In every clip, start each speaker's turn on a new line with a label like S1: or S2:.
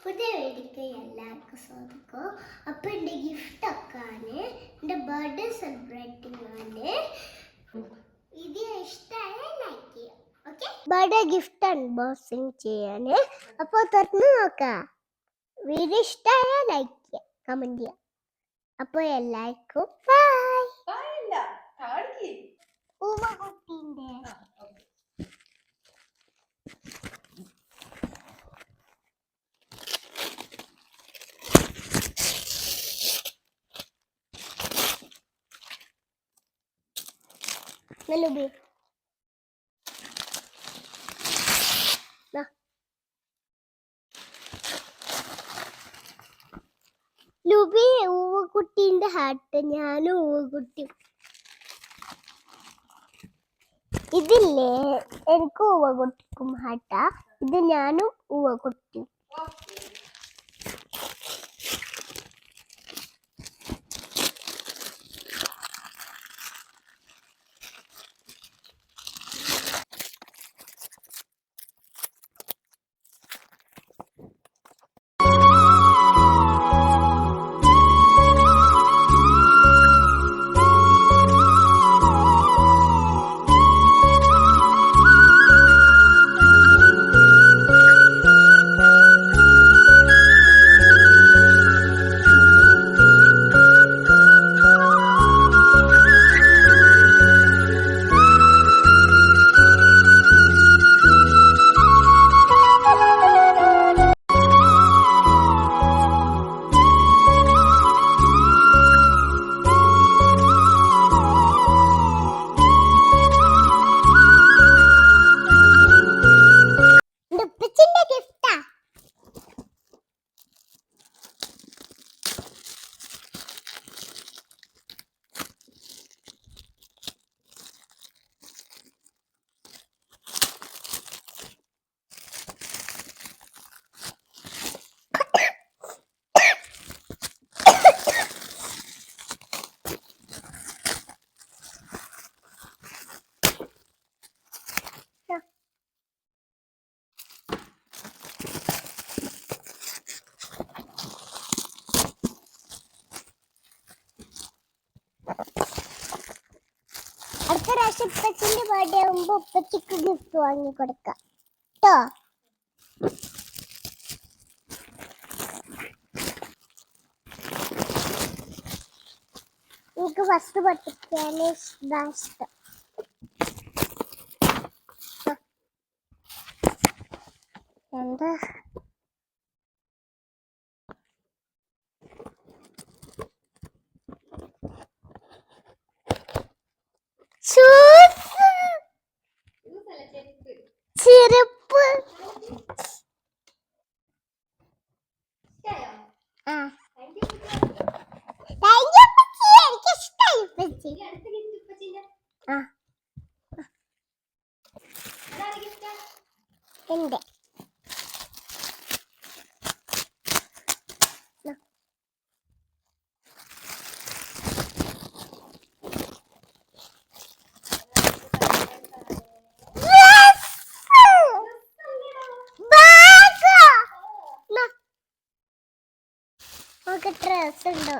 S1: പുതിയ വീഡിയോക്ക് എല്ലാവർക്കും സ്വാഗതം. അപ്പോൾ എൻ്റെ ഗിഫ്റ്റൊക്കെയാണ്, എൻ്റെ ബർത്ത്ഡേ സെലിബ്രേറ്റിംഗ് ആണ്. വീഡിയോ ഇഷ്ടമായ ലൈക്ക് ചെയ്യാം. ഓക്കെ, ബർത്ത്ഡേ ഗിഫ്റ്റ് അൺബോക്സിങ് ചെയ്യാൻ. അപ്പോൾ തുറന്ന് നോക്കാം. വീഡിയോ ഇഷ്ടമായ ലൈക്ക് ചെയ്യാം, കമൻറ്റ് ചെയ്യാം. അപ്പോൾ എല്ലാവർക്കും ഊമകുട്ടീൻ്റെ Lubi. Lubi, ഊവക്കുട്ടീൻ്റെ ഹാർട്ട്. ഞാനും ഊവക്കുട്ടി. ഇതില്ലേ, എനിക്ക് ഊവക്കുട്ടിക്കും ഹാർട്ടാ. ഇത് ഞാനും ഊവക്കുട്ടിയും. അടുത്ത പ്രാവശ്യം ഉപ്പച്ചിന്റെ ബർത്ത്ഡേ ആകുമ്പോ ഉപ്പച്ചിക്ക് ഗിഫ്റ്റ് വാങ്ങി കൊടുക്കാം കേട്ടോ. എനിക്ക് ഫസ്റ്റ് പൊട്ടിക്കാൻ ഇഷ്ടം. എന്താ ചെരുപ്പ്. എന്റെ ഡ്രസ് ഉണ്ടോ?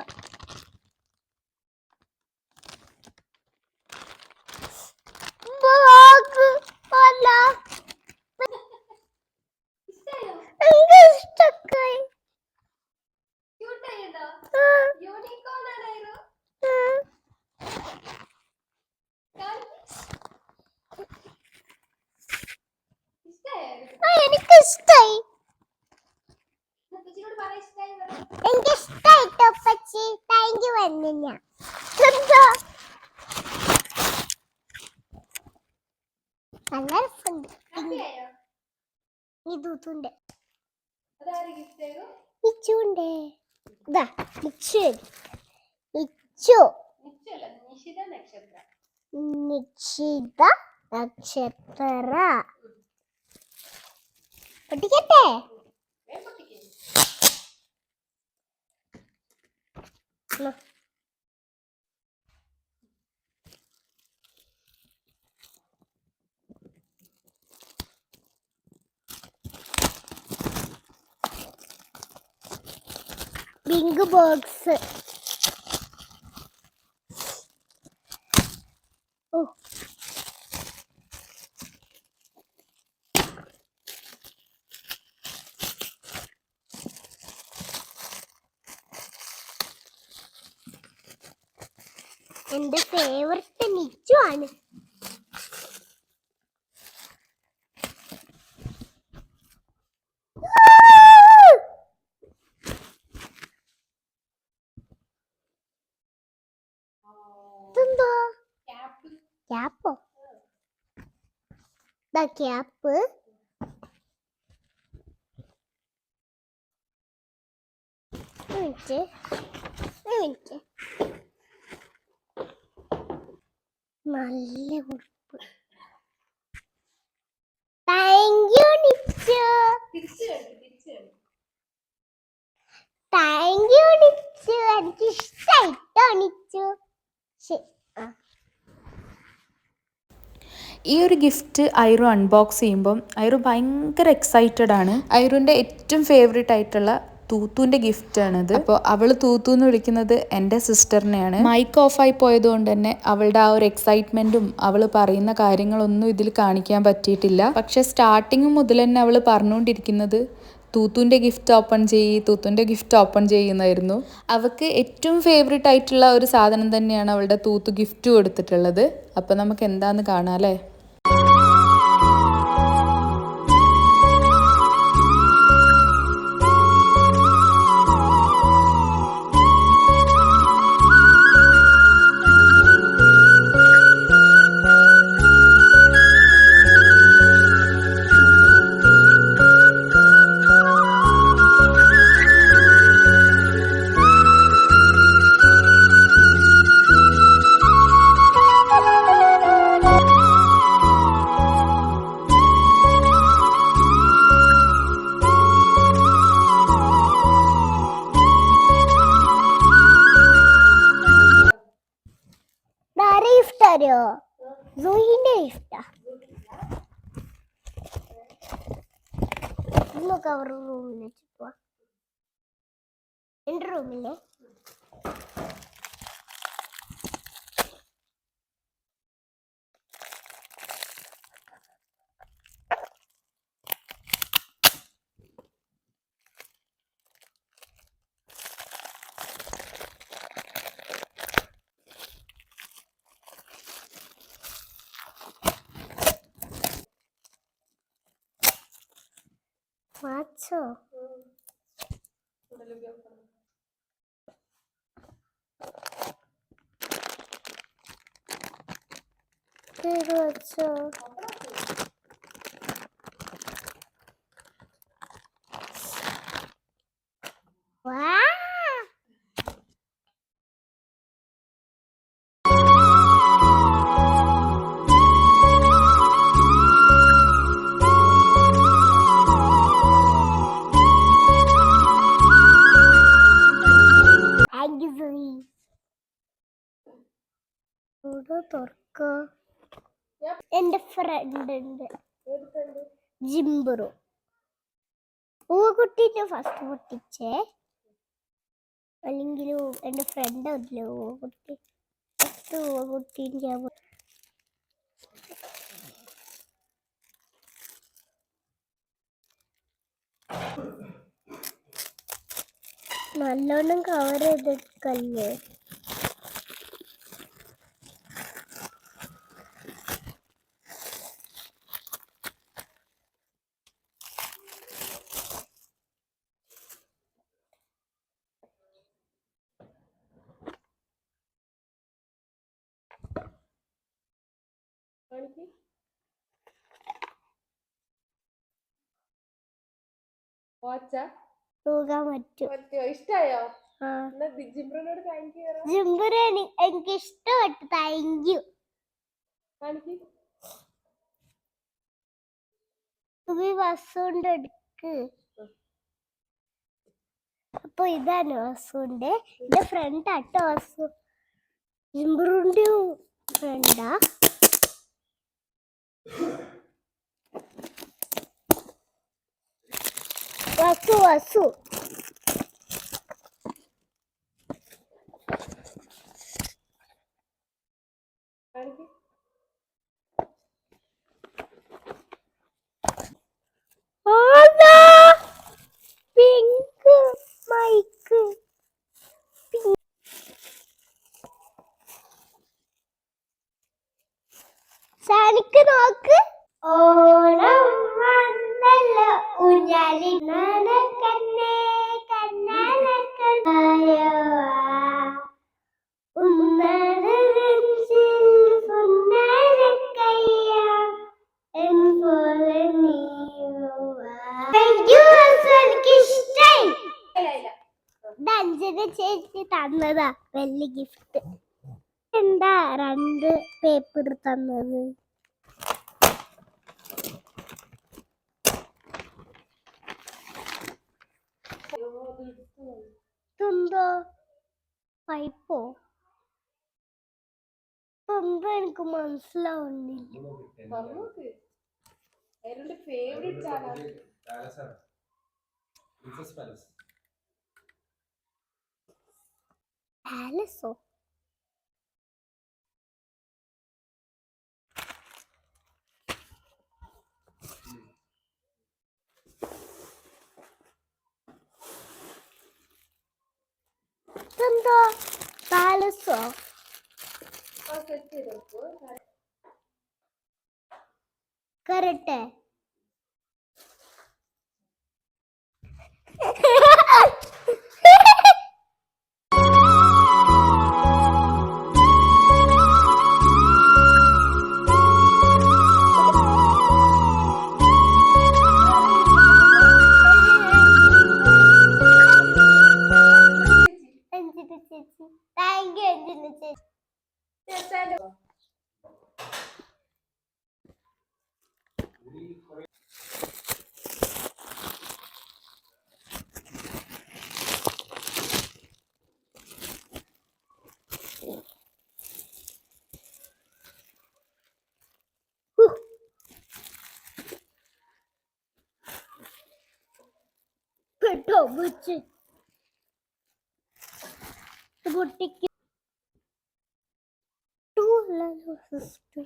S1: എനിക്ക് ഇഷ്ടായി. എനിക്ക് ഇഷ്ടായിട്ടോ പച്ചി. താങ്ക് യു പറഞ്ഞ നല്ല രസമുണ്ട്. ഇതുണ്ട് ഇച്ചുണ്ട്. ഇതാ ഇച്ചു ഇച്ചു നിശ്ചിത നക്ഷത്ര. പൊട്ടിക്കട്ടെ. Pink box. ഓ എന്റെ ഫേവററ്റ് നിച്ചു ആണ്. ഇതെന്താ? ക്യാപ്പോ? ഇതാ ക്യാപ്പ്. Minute minute. നല്ല ഉടുപ്പ്. Thank you Nichu. Thank you Nichu. എനിക്ക് ഇഷ്ടായിട്ടോ നിച്ചു.
S2: ഈ ഒരു ഗിഫ്റ്റ് ഐറു അൺബോക്സ് ചെയ്യുമ്പം ഐറു ഭയങ്കര എക്സൈറ്റഡ് ആണ്. ഐറുവിൻ്റെ ഏറ്റവും ഫേവറേറ്റ് ആയിട്ടുള്ള തൂത്തുവിൻ്റെ ഗിഫ്റ്റാണിത്. അപ്പോൾ അവൾ തൂത്തു എന്ന് വിളിക്കുന്നത് എൻ്റെ സിസ്റ്ററിനെയാണ്. മൈക്ക് ഓഫായി പോയതുകൊണ്ട് തന്നെ അവളുടെ ആ ഒരു എക്സൈറ്റ്മെൻറ്റും അവൾ പറയുന്ന കാര്യങ്ങളൊന്നും ഇതിൽ കാണിക്കാൻ പറ്റിയിട്ടില്ല. പക്ഷെ സ്റ്റാർട്ടിങ് മുതൽ തന്നെ അവൾ പറഞ്ഞുകൊണ്ടിരിക്കുന്നത് തൂത്തുവിൻ്റെ ഗിഫ്റ്റ് ഓപ്പൺ തൂത്തുവിൻ്റെ ഗിഫ്റ്റ് ഓപ്പൺ ചെയ്യുന്നതായിരുന്നു. അവൾക്ക് ഏറ്റവും ഫേവറേറ്റ് ആയിട്ടുള്ള ഒരു സാധനം തന്നെയാണ് അവളുടെ തൂത്തു ഗിഫ്റ്റ് കൊടുത്തിട്ടുള്ളത്. അപ്പോൾ നമുക്ക് എന്താന്ന് കാണാം അല്ലേ.
S1: സൂഹിന്റെ ഗിഫ്റ്റാ. നമുക്ക് അവരുടെ റൂമിൽ വെച്ച് പോവാ. എന്റെ റൂമിലെ വാച്ചോ. വാച്ചോ വാ. തുറക്ക. എന്റെ ഫ്രണ്ട് ഉണ്ട് ജിംബറു. പൂക്കുട്ടീനെ ഫസ്റ്റ് പൊട്ടിച്ചേ, അല്ലെങ്കിലും എന്റെ ഫ്രണ്ട് അതില്ലേ പൂക്കുട്ടി. ഫസ്റ്റ് പൂക്കുട്ടീൻ്റെ നല്ലോണം കവർ ചെയ്തെടുക്കല്ലേ. തൂകാൻ പറ്റും.
S3: ഇഷ്ടായോ?
S1: ജിംബുറെ എനിക്ക് ഇഷ്ടപ്പെട്ടു. Thank you. വസുണ്ട് എടുക്ക്. അപ്പൊ ഇതാണ് വസുണ്ട്. എന്റെ ഫ്രണ്ട് ആട്ടോ വസു. ജിംബുറിന്റെ ഫ്രണ്ടാ. വസു വസു പിങ്ക് മൈക്ക് സാനിക്ക് നോക്ക്. ഓണം വന്നല്ലോ ഊഞ്ഞാലി നനക്കണ്ണേ കണ്ണാനക്കണ്ണായോ ഉമ്മറനെഞ്ചിൽ പൊന്നാരക്കയ്യ എൻ പോലെ നീയുവാ. Thank you, Ansu, എനിക്കിഷ്ടായി. ഇത് അഞ്ജന ചേച്ചി തന്നതാ വലിയ ഗിഫ്റ്റ്. എന്താ 2 പേപ്പർ തന്നത്? എന്തോ പൈപ്പോ എന്തോ എനിക്ക് മനസ്സിലാവുന്നില്ല. പാലസോ? ഇതെന്താ പാലസോ? കരട്ടെ ചേച്ചി. താങ്ക് യു അഞ്ജന ചേച്ചി. പെട്ടോ വെച്ച് കുട്ടിക്ക് സിസ്റ്റർ.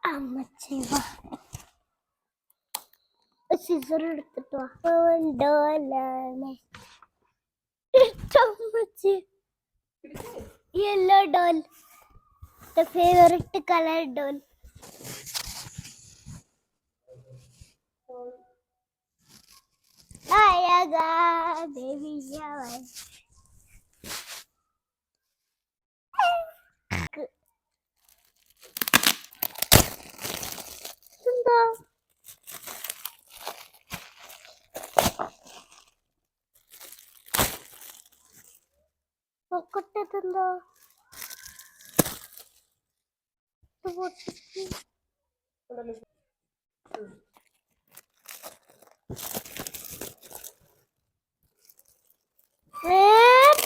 S1: അമ്മച്ചി സിസർ എടുത്തിട്ട് അമ്മച്ചി yellow doll, the favorite color doll. Ayaga baby shower. എന്താ നോക്കട്ടെന്താ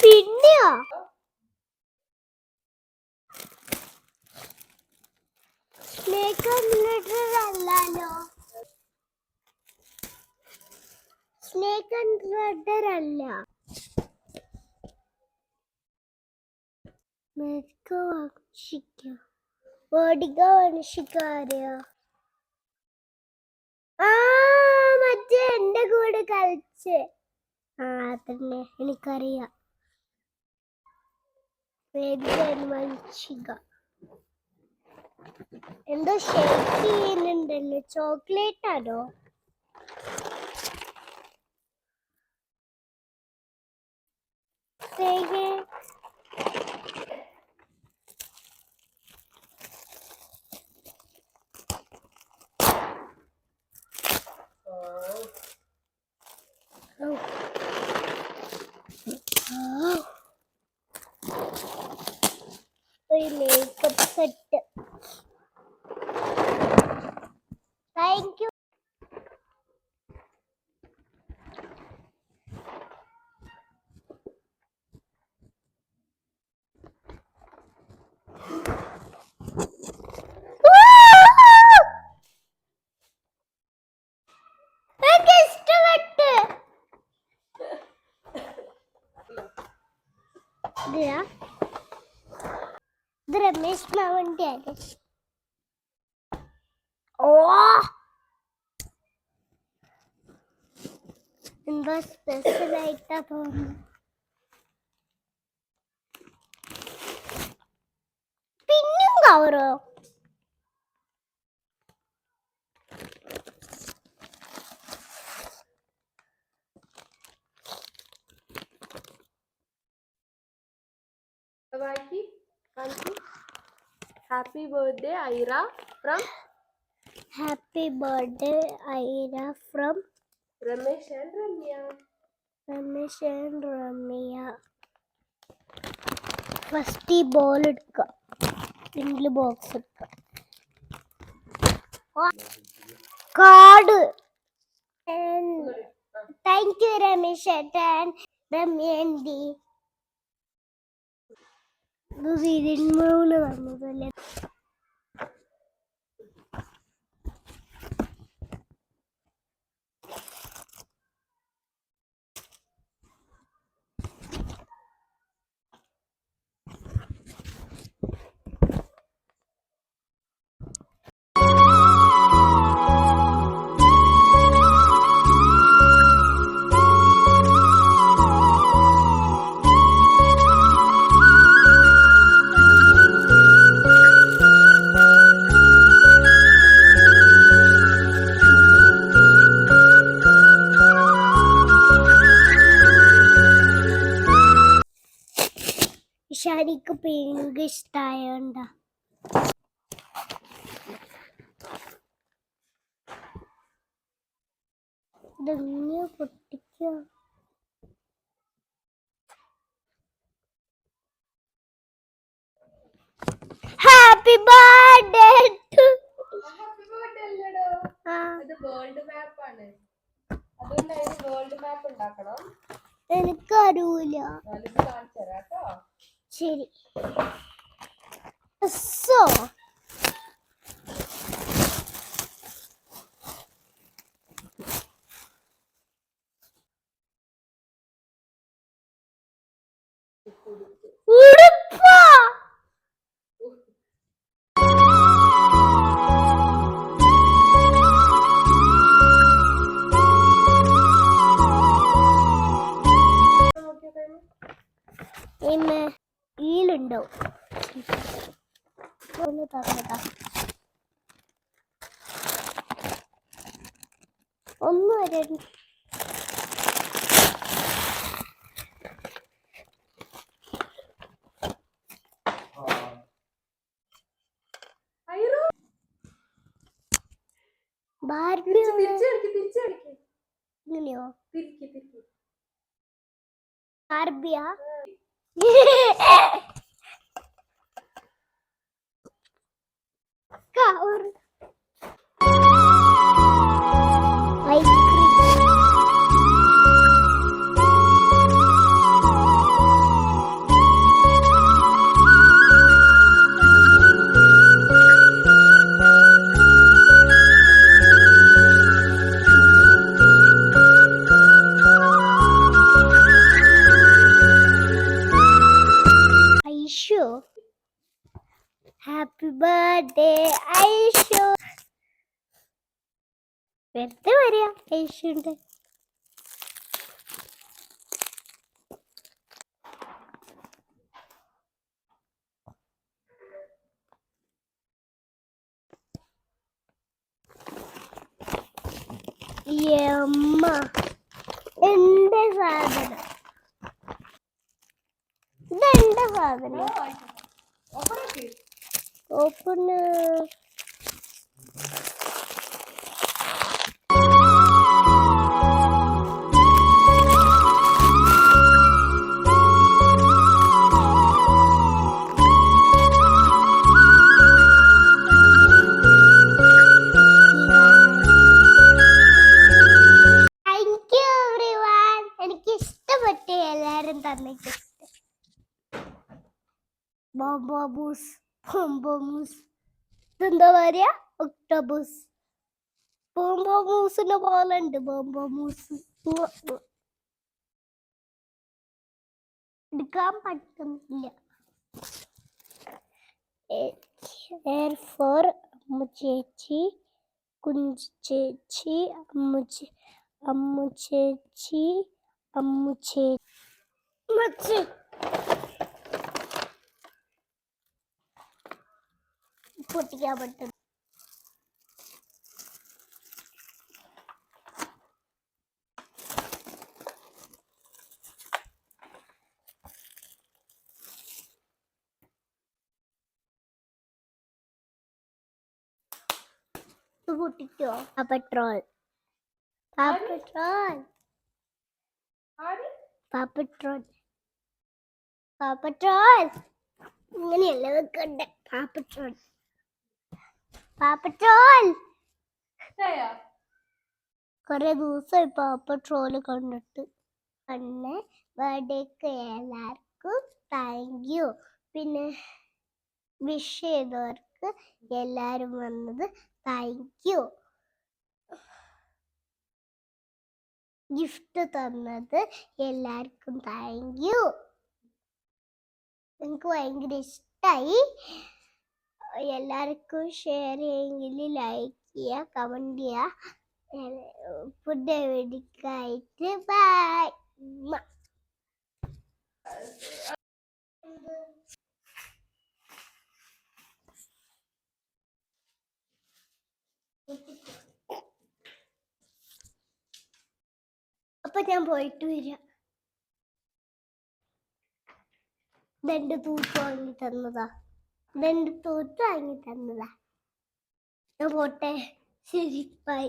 S1: പിന്നെയോ സ്നേക്ക് ആൻഡ് ലെഡർ അല്ലല്ലോ, സ്നേക്ക് ആൻഡ് ലെഡർ അല്ല. വംശിക്കാരെയോ മറ്റേ എന്റെ കൂടെ കളിച്ച് തന്നെ എനിക്കറിയാം. വംശിക എന്തോ ഷേക്ക് ചെയ്യുന്നുണ്ടല്ലോ, ചോക്ലേറ്റ് ആണോ? ഒരു മേക്കപ്പ് സെറ്റ്. Thank you. ഇഷ്ടപ്പെട്ട്. ഇത് രമേശ് മാവന്റെ ആണ്. ഓ എന്താ സ്പെഷ്യൽ ആയിട്ടാ തോന്നുന്നു. പിന്നും കവറോ?
S2: Happy birthday, Ira from
S1: Happy birthday, Ira from
S2: Ramesh and Ramya.
S1: Ramesh and Ramya. First ഈ ബോൾ എടുക്കുക, പിന്നിൽ ബോക്സ് എടുക്കുക. Card. Thank you Ramesh and Ramya aunty. Serial മൂന്ന് വന്നതല്ലേ. ഇഷാനിക്ക് പിങ്ക് ഇഷ്ടായോണ്ടാ. ഇതെങ്ങനെ പൊട്ടിക്കോ? Happy birthday to.
S2: Happy birthday അല്ലടോ, അത് വേൾഡ് മാപ്പ് ആണ്. അതുകൊണ്ടാണ് വേൾഡ് മാപ്പ് ഉണ്ടാക്കണം.
S1: എനിക്കറിയില്ല.
S2: കാണിച്ചു തരാം കേട്ടോ.
S1: ശരി. സോ ഉടുപ്പാ. ഈലുണ്ടോ? ഒന്ന് തന്നതാ. ഒന്ന് വരെ ബാർബി. ഇങ്ങനെയോ? ബാർബിയാ? Happy birthday Aishu. വെറുതെ വരിക ഐഷുണ്ട്. അമ്മ എന്റെ സാധനം, ഇതെന്റെ സാധനം. ഓപ്പണ്. ബോംബോബൂസ് ബോംബോമൂസ് ഇതെന്താ പറയാ ഒക്ടോബസ് ബോംബോമൂസിന്റെ പോലെ ഉണ്ട് ബോംബോമൂസ് എടുക്കാൻ പറ്റുന്നില്ല ഫോർ അമ്മു ചേച്ചി കുഞ്ചു ചേച്ചി അമ്മു ചേച്ചി അമ്മു ചേച്ചി പൊട്ടിക്കാൻ പറ്റും പൊട്ടിക്കോ പെട്രോൾ പെട്രോൾ പെട്രോൾ പെട്രോൾ ഇങ്ങനെയല്ല വെക്കണ്ടേ പെട്രോൾ പെട്രോൾ കൊറേ ദിവസമായി പെട്രോൾ കണ്ടിട്ട് പിന്നെ ബർത്ത്ഡേക്ക് എല്ലാവർക്കും താങ്ക് യു പിന്നെ വിഷ് ചെയ്തവർക്ക് എല്ലാരും വന്നത് താങ്ക് യു ഗിഫ്റ്റ് തന്നത് എല്ലാവർക്കും താങ്ക് യു എനിക്ക് ഭയങ്കര ഇഷ്ടമായി എല്ലാവർക്കും ഷെയർ ചെയ്യെങ്കിൽ ലൈക്ക് ചെയ്യുക കമൻറ്റ് ചെയ്യുക പുതിയ വീഡിയോക്കായിട്ട് ബൈ അപ്പൊ ഞാൻ പോയിട്ട് വരാം ഇതെന്റെ തൂത്ത് വാങ്ങി തന്നതാ ഞാൻ പോട്ടെ ശരി ബൈ